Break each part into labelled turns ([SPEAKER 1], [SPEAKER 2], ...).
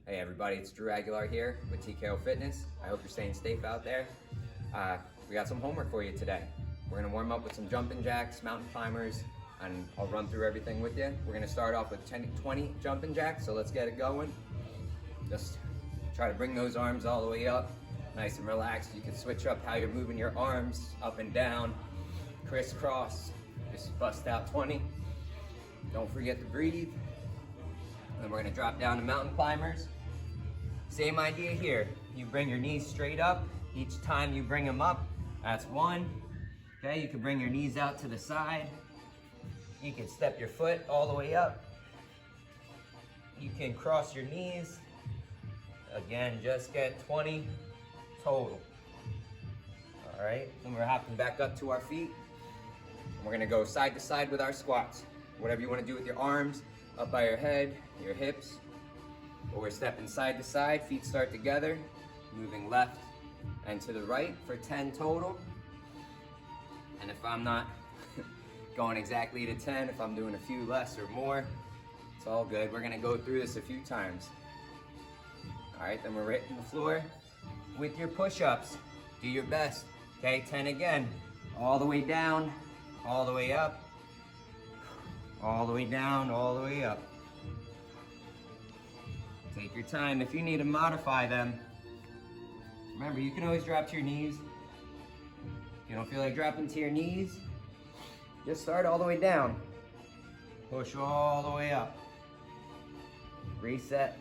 [SPEAKER 1] Hey everybody, it's Drew Aguilar here with TKO Fitness. I hope you're staying safe out there. We got some homework for you today. We're gonna warm up with some jumping jacks, mountain climbers, and I'll run through everything with you. We're gonna start off with 20 jumping jacks, so let's get it going. Just try to bring those arms all the way up, nice and relaxed. You can switch up how you're moving your arms, up and down, crisscross. Just bust out 20. Don't forget to breathe. And then we're gonna drop down to mountain climbers. Same idea here. You bring your knees straight up. Each time you bring them up, that's one. Okay, you can bring your knees out to the side. You can step your foot all the way up. You can cross your knees. Again, just get 20 total. All right, then we're hopping back up to our feet. We're gonna go side to side with our squats. Whatever you wanna do with your arms, up by your head, your hips. But we're stepping side to side, feet start together, moving left and to the right for 10 total. And if I'm not going exactly to 10, if I'm doing a few less or more, it's all good. We're gonna go through this a few times. All right, then we're hitting the floor with your push-ups. Do your best, okay? 10 again, all the way down, all the way up, all the way down, all the way up. Take your time. If you need to modify them, remember, you can always drop to your knees. If you don't feel like dropping to your knees, just start all the way down. Push all the way up. Reset,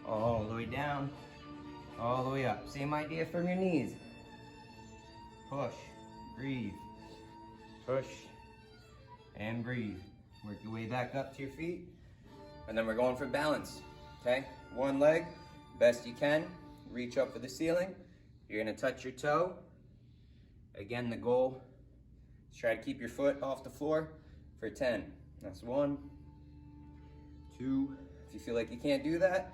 [SPEAKER 1] all the way down, all the way up. Same idea from your knees. Push, breathe, push, and breathe. Work your way back up to your feet. And then we're going for balance, okay? One leg, best you can. Reach up for the ceiling. You're gonna touch your toe. Again, the goal is try to keep your foot off the floor for 10. That's 1, 2. If you feel like you can't do that,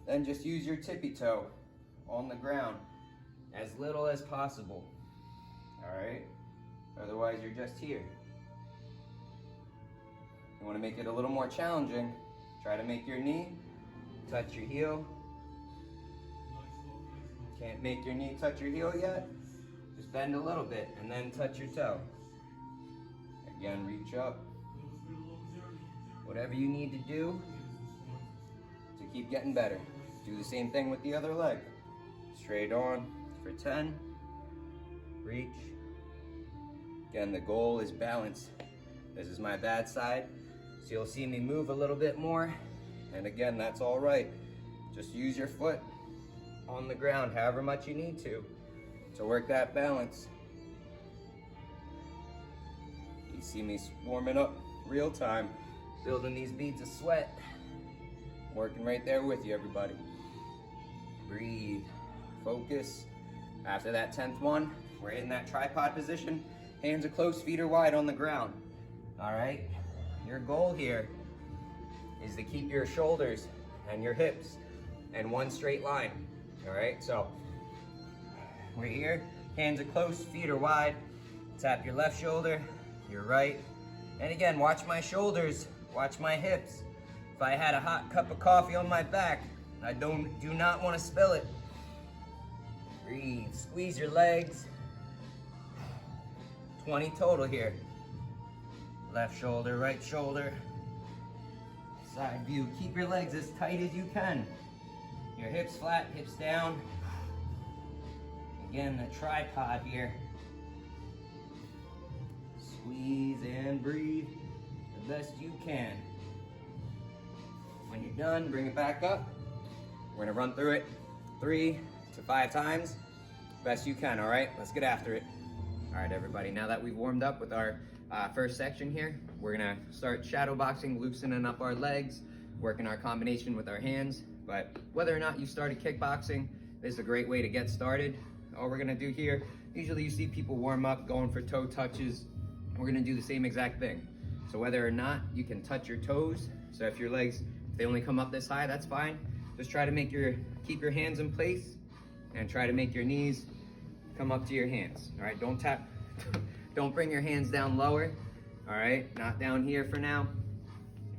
[SPEAKER 1] then just use your tippy toe on the ground as little as possible, all right? Otherwise, you're just here. You wanna make it a little more challenging, try to make your knee touch your heel. Can't make your knee touch your heel yet? Just bend a little bit and then touch your toe. Again, reach up. Whatever you need to do to keep getting better. Do the same thing with the other leg. Straight on for 10. Reach. Again, the goal is balance. This is my bad side, so you'll see me move a little bit more. And again, that's all right. Just use your foot on the ground however much you need to work that balance. You see me warming up real time, building these beads of sweat. Working right there with you, everybody. Breathe, focus. After that 10th one, we're in that tripod position. Hands are close, feet are wide on the ground. All right, your goal here is to keep your shoulders and your hips in one straight line. All right, so we're here, hands are close, feet are wide. Tap your left shoulder, your right. And again, watch my shoulders, watch my hips. If I had a hot cup of coffee on my back, I do not want to spill it. Breathe, squeeze your legs. 20 total here. Left shoulder, right shoulder. Side view, keep your legs as tight as you can. Your hips flat, hips down. Again, the tripod here. Squeeze and breathe the best you can. When you're done, bring it back up. We're gonna run through it 3 to 5 times. Best you can, all right? Let's get after it. All right, everybody, now that we've warmed up with our first section here, we're gonna start shadowboxing, loosening up our legs, working our combination with our hands. But whether or not you started kickboxing, this is a great way to get started. All we're gonna do here, usually you see people warm up going for toe touches. We're gonna do the same exact thing. So whether or not you can touch your toes, so if your legs, if they only come up this high, that's fine. Just try to keep your hands in place and try to make your knees come up to your hands. All right, don't tap, don't bring your hands down lower. All right, not down here for now.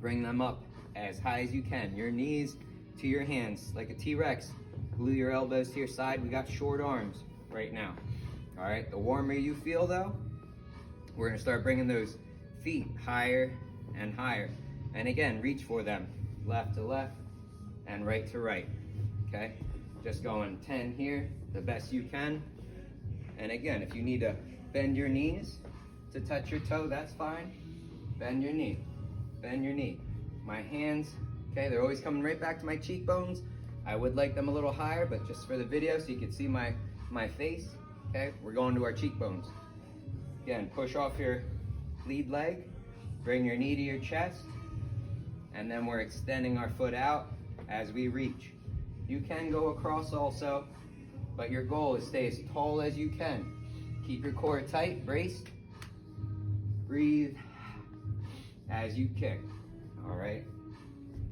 [SPEAKER 1] Bring them up as high as you can. Your knees to your hands like a T-Rex. Glue your elbows to your side. We got short arms right now. All right, the warmer you feel though, we're gonna start bringing those feet higher and higher. And again, reach for them, left to left and right to right, okay? Just going 10 here, the best you can. And again, if you need to bend your knees to touch your toe, that's fine. Bend your knee, bend your knee. My hands, okay, they're always coming right back to my cheekbones. I would like them a little higher, but just for the video so you can see my face, okay? We're going to our cheekbones. Again, push off your lead leg, bring your knee to your chest, and then we're extending our foot out as we reach. You can go across also, but your goal is stay as tall as you can. Keep your core tight, braced. Breathe as you kick, all right?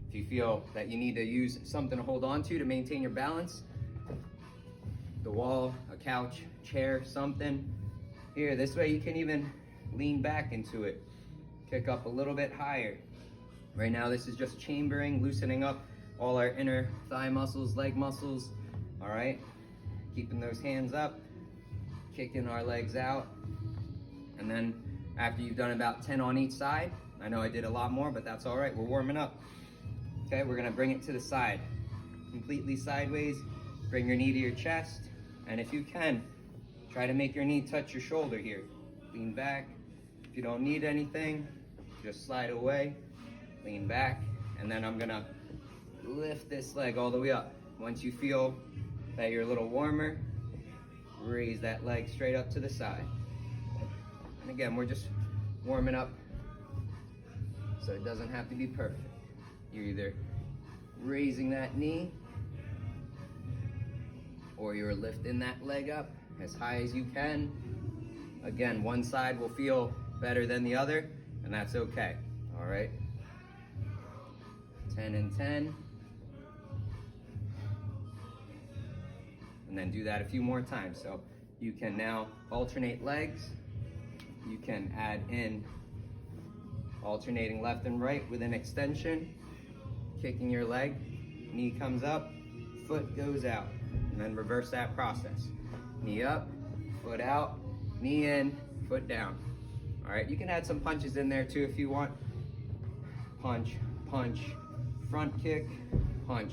[SPEAKER 1] If you feel that you need to use something to hold on to maintain your balance, the wall, a couch, chair, something. Here, this way you can even lean back into it. Kick up a little bit higher. Right now, this is just chambering, loosening up all our inner thigh muscles, leg muscles, all right? Keeping those hands up, kicking our legs out. And then after you've done about 10 on each side, I know I did a lot more, but that's all right, we're warming up. Okay, we're gonna bring it to the side. Completely sideways, bring your knee to your chest, and if you can, try to make your knee touch your shoulder here. Lean back. If you don't need anything, just slide away, lean back, and then I'm gonna lift this leg all the way up. Once you feel that you're a little warmer, raise that leg straight up to the side. And again, we're just warming up, so it doesn't have to be perfect. You're either raising that knee or you're lifting that leg up as high as you can. Again, one side will feel better than the other, and that's okay, all right? 10 and 10. And then do that a few more times. So you can now alternate legs. You can add in alternating left and right with an extension, kicking your leg, knee comes up, foot goes out, and then reverse that process. Knee up, foot out, knee in, foot down. All right, you can add some punches in there too if you want. Punch, punch, front kick, punch,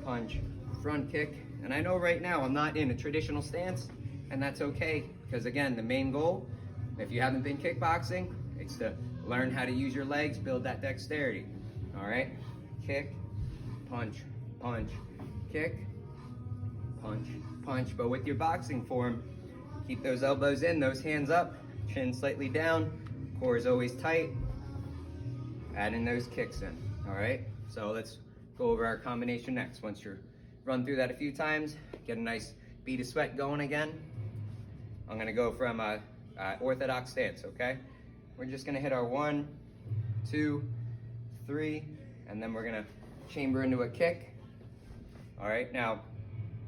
[SPEAKER 1] punch, front kick. And I know right now I'm not in a traditional stance, and that's okay, because again, the main goal, if you haven't been kickboxing, it's to learn how to use your legs, build that dexterity. All right, kick, punch, punch, kick, punch, punch. But with your boxing form, keep those elbows in, those hands up, chin slightly down, core is always tight, add in those kicks in, all right? So let's go over our combination next. Once you're run through that a few times, get a nice bead of sweat going again. I'm gonna go from a orthodox stance, okay? We're just gonna hit our 1, 2, 3, and then we're gonna chamber into a kick. All right, now,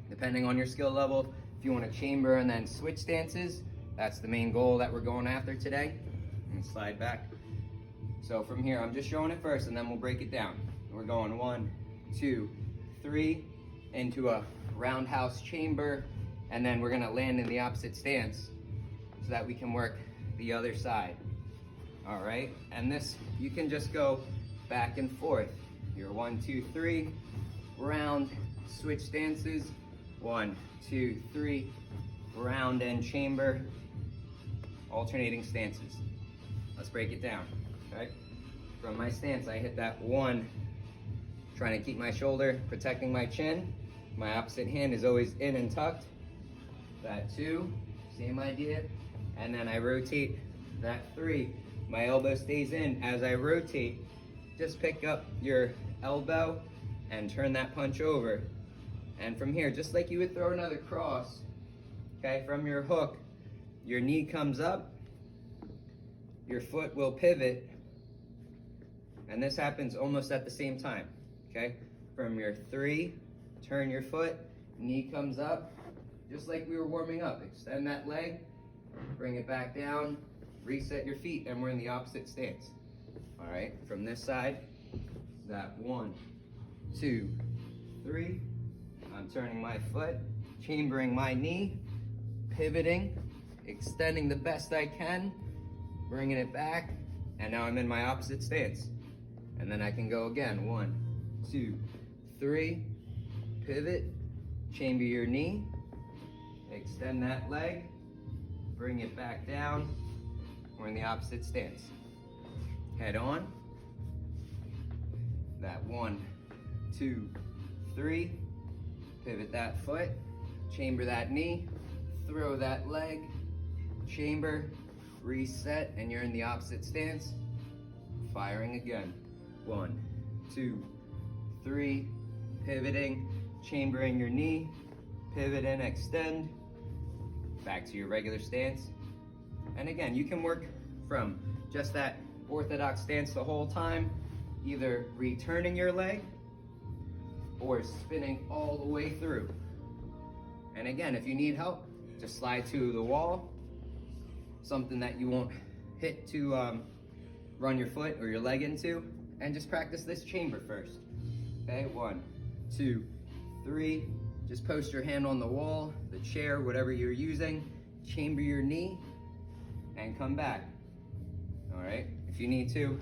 [SPEAKER 1] depending on your skill level, if you wanna chamber and then switch stances, that's the main goal that we're going after today. And slide back. So from here, I'm just showing it first and then we'll break it down. We're going 1, 2, 3, into a roundhouse chamber, and then we're gonna land in the opposite stance so that we can work the other side. All right, and this, you can just go back and forth. Your 1, 2, 3, round, switch stances, 1, 2, 3, round and chamber, alternating stances. Let's break it down, okay? From my stance, I hit that 1, trying to keep my shoulder, protecting my chin. My opposite hand is always in and tucked. That 2, same idea. And then I rotate that 3. My elbow stays in. As I rotate, just pick up your elbow and turn that punch over. And from here, just like you would throw another cross, okay, from your hook, your knee comes up, your foot will pivot, and this happens almost at the same time, okay? From your 3, turn your foot, knee comes up, just like we were warming up. Extend that leg, bring it back down, reset your feet, and we're in the opposite stance. All right, from this side, that 1, 2, 3. I'm turning my foot, chambering my knee, pivoting, extending the best I can, bringing it back, and now I'm in my opposite stance. And then I can go again. 1, 2, 3, pivot, chamber your knee, extend that leg, bring it back down. We're in the opposite stance. Head on. That 1, 2, 3, pivot that foot, chamber that knee, throw that leg, chamber, reset, and you're in the opposite stance. Firing again. 1, 2, 3, pivoting, chambering your knee, pivot and extend, back to your regular stance. And again, you can work from just that orthodox stance the whole time, either returning your leg or spinning all the way through. And again, if you need help, just slide to the wall, something that you won't hit to run your foot or your leg into, and just practice this chamber first. Okay, 1, 2, 3, just post your hand on the wall, the chair, whatever you're using, chamber your knee, and come back. All right, if you need to,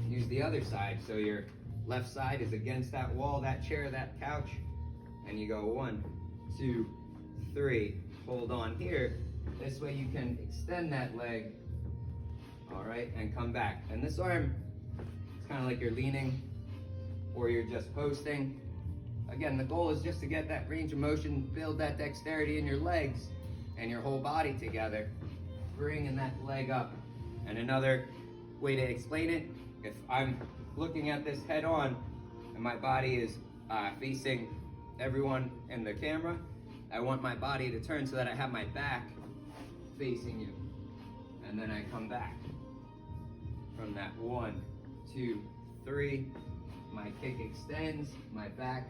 [SPEAKER 1] use the other side, so your left side is against that wall, that chair, that couch, and you go 1, 2, 3, hold on here. This way you can extend that leg, all right, and come back. And this arm, it's kind of like you're leaning or you're just posting. Again, the goal is just to get that range of motion, build that dexterity in your legs and your whole body together, bringing that leg up. And another way to explain it, if I'm looking at this head on and my body is facing everyone in the camera, I want my body to turn so that I have my back facing you. And then I come back. From that 1, 2, 3, my kick extends, my back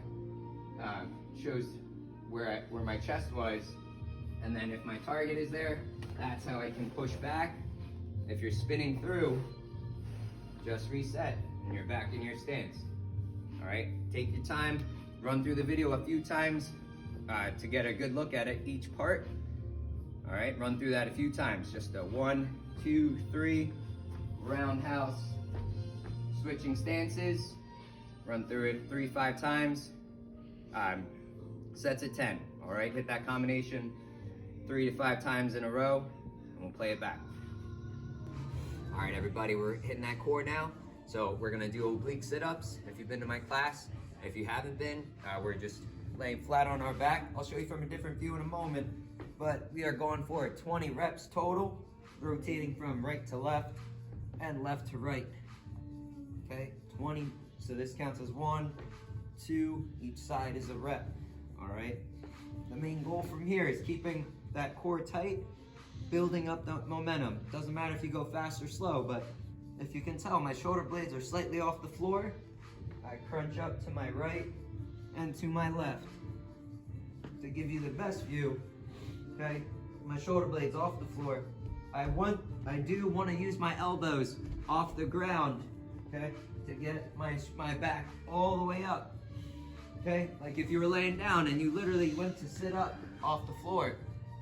[SPEAKER 1] shows where my chest was, and then if my target is there, that's how I can push back. If you're spinning through, just reset and you're back in your stance. All right, take your time, run through the video a few times to get a good look at it, each part. All right, run through that a few times. Just a 1, 2, 3, roundhouse, switching stances. Run through it 3, 5 times. Sets at 10. All right, hit that combination 3 to 5 times in a row, and we'll play it back. All right, everybody, we're hitting that core now. So we're gonna do oblique sit-ups. If you've been to my class, if you haven't been, we're just laying flat on our back. I'll show you from a different view in a moment, but we are going for 20 reps total, rotating from right to left and left to right. Okay, 20. So this counts as 1, 2, each side is a rep. All right. The main goal from here is keeping that core tight, building up the momentum. Doesn't matter if you go fast or slow, but if you can tell, my shoulder blades are slightly off the floor. I crunch up to my right and to my left. To give you the best view, okay, my shoulder blades off the floor. I do want to use my elbows off the ground, okay, to get my back all the way up. Okay, like if you were laying down and you literally went to sit up off the floor,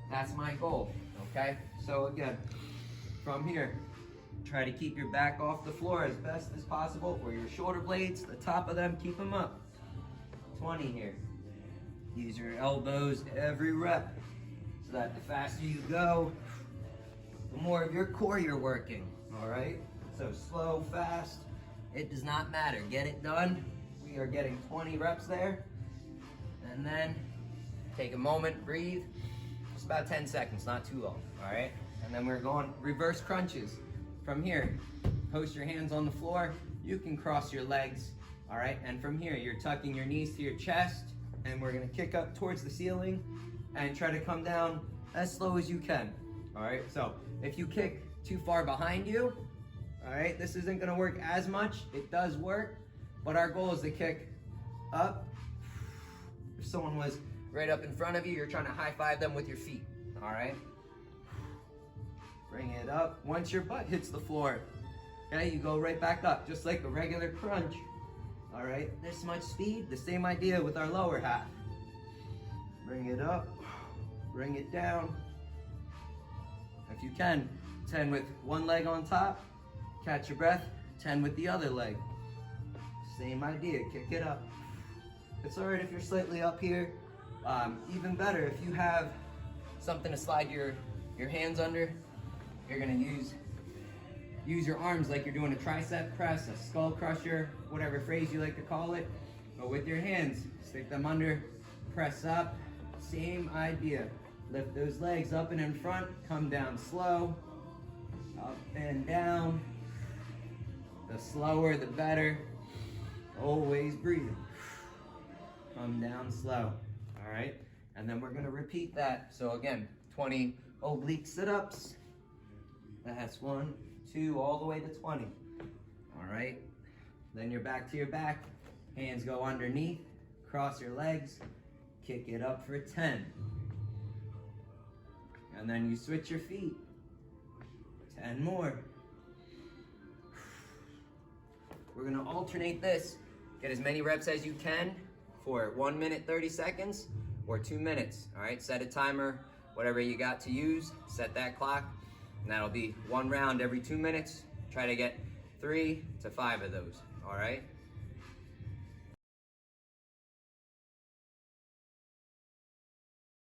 [SPEAKER 1] that's my goal. Okay, so again, from here, try to keep your back off the floor as best as possible, or your shoulder blades, the top of them, keep them up. 20 here. Use your elbows every rep, so that the faster you go, the more of your core you're working. All right, so slow, fast, it does not matter. Get it done. We are getting 20 reps there, and then take a moment, breathe, just about 10 seconds, not too long. All right, and then we're going reverse crunches. From here, post your hands on the floor. You can cross your legs. All right, and from here, you're tucking your knees to your chest, and we're gonna kick up towards the ceiling and try to come down as slow as you can. All right, so if you kick too far behind you, all right, this isn't gonna work as much. It does work, but our goal is to kick up. If someone was right up in front of you, you're trying to high five them with your feet. All right, bring it up. Once your butt hits the floor, okay, you go right back up, just like a regular crunch. All right, this much speed, the same idea with our lower half. Bring it up, bring it down. If you can, 10 with one leg on top, catch your breath, 10 with the other leg. Same idea, kick it up. It's all right if you're slightly up here. Even better if you have something to slide your hands under. You're gonna use your arms like you're doing a tricep press, a skull crusher, whatever phrase you like to call it. But with your hands, stick them under, press up, same idea. Lift those legs up and in front, come down slow, up and down. The slower, the better. Always breathing. Come down slow, all right? And then we're gonna repeat that. So again, 20 oblique sit-ups. That's 1, 2, all the way to 20. All right? Then you're back to your back. Hands go underneath, cross your legs, kick it up for 10. And then you switch your feet. 10 more. We're gonna alternate this. Get as many reps as you can for 1 minute, 30 seconds or 2 minutes. All right, set a timer, whatever you got to use, set that clock. And that'll be 1 round every 2 minutes. Try to get 3 to 5 of those, all right?